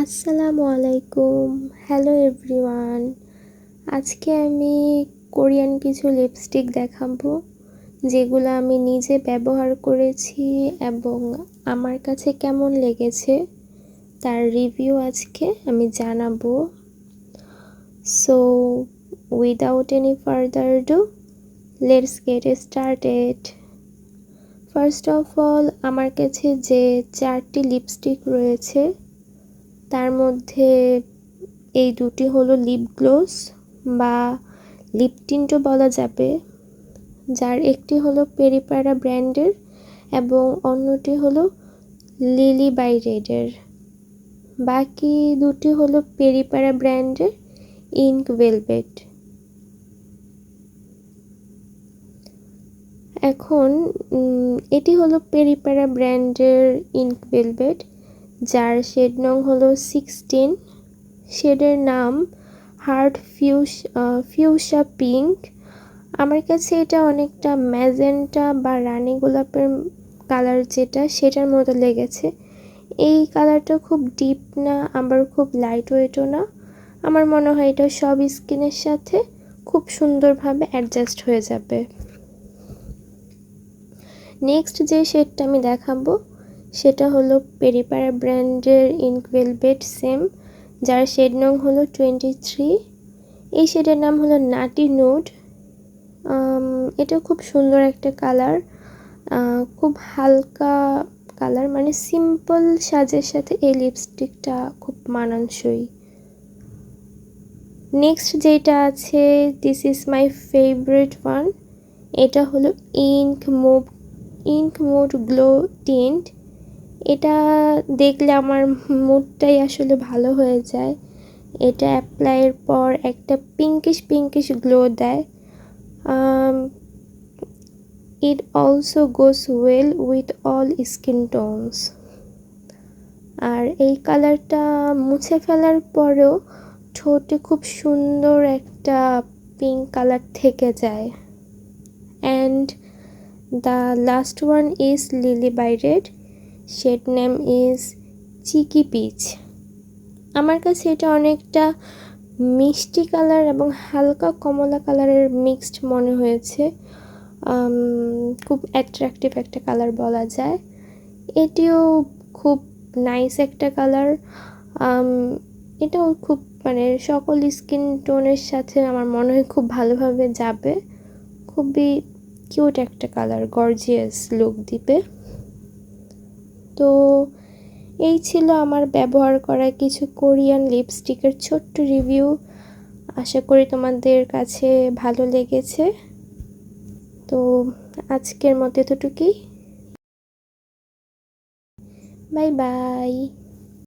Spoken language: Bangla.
আসসালামু আলাইকুম। Hello everyone. আজকে আমি কোরিয়ান কিছু লিপস্টিক দেখাবো যেগুলো আমি নিজে ব্যবহার করেছি এবং আমার কাছে কেমন লেগেছে তার রিভিউ আজকে আমি জানাবো। So without any further do let's get started. First of all আমার কাছে যে 4টি লিপস্টিক রয়েছে তার মধ্যে এই দুটি হলো লিপ গ্লোস বা লিপ টিন্টও বলা যাবে, যার একটি হলো পেরিপ্যারা ব্র্যান্ডের এবং অন্যটি হলো লিলি বাই রেডের। বাকি দুটি হলো পেরিপ্যারা ব্র্যান্ডের ইঙ্ক ভেলভেট। এখন এটি হলো পেরিপ্যারা ব্র্যান্ডের ইঙ্ক ভেলভেট, যার শেড নং হলো 16। শেডের নাম হার্ট ফিউশা পিঙ্ক। আমার কাছে এটা অনেকটা ম্যাজেন্টা বা রানী গোলাপের কালার যেটা সেটার মতো লেগেছে। এই কালারটা খুব ডিপ না, আবার খুব লাইট ওয়েটও না। আমার মনে হয় এটা সব স্কিনের সাথে খুব সুন্দরভাবে অ্যাডজাস্ট হয়ে যাবে। নেক্সট যে শেডটা আমি দেখাবো সেটা হলো পেরিপ্যারা ব্র্যান্ডের ইঙ্ক ভেলভেট সেম, যার শেড নং হলো 23। এই শেডের নাম হলো নাটি নুড। এটা খুব সুন্দর একটা কালার, খুব হালকা কালার, মানে সিম্পল সাজের সাথে এই লিপস্টিকটা খুব মানানসই। নেক্সট যেটা আছে this is my favourite one, এটা হলো ইঙ্ক মুড গ্লো টিন্ট। এটা দেখলে আমার মুডটাই আসলে ভালো হয়ে যায়। এটা অ্যাপ্লাইয়ের পর একটা পিঙ্কিশ গ্লো দেয়। It also goes well with all skin tones. আর এই কালারটা মুছে ফেলার পরেও ঠোঁটে খুব সুন্দর একটা পিঙ্ক কালার থেকে যায়। And the last one is lily by red, shade name is cheeky peach. আমার কাছে এটা অনেকটা মিষ্টি কালার এবং হালকা কমলা কালারের মিক্সড মনে হয়েছে। খুব অ্যাট্রাকটিভ একটা কালার বলা যায়। এটিও খুব নাইস একটা কালার। এটাও খুব মানে সকল স্কিন টোনের সাথে আমার মনে হয় খুব ভালোভাবে যাবে। খুবই কিউট একটা কালার, গর্জিয়াস লুক দিবে। তো এই ছিল আমার ব্যবহার করা কিছু কোরিয়ান লিপস্টিকের ছোট্ট রিভিউ। আশা করি তোমাদের কাছে ভালো লেগেছে। তো আজকের মতো এতটুকুই। Bye bye.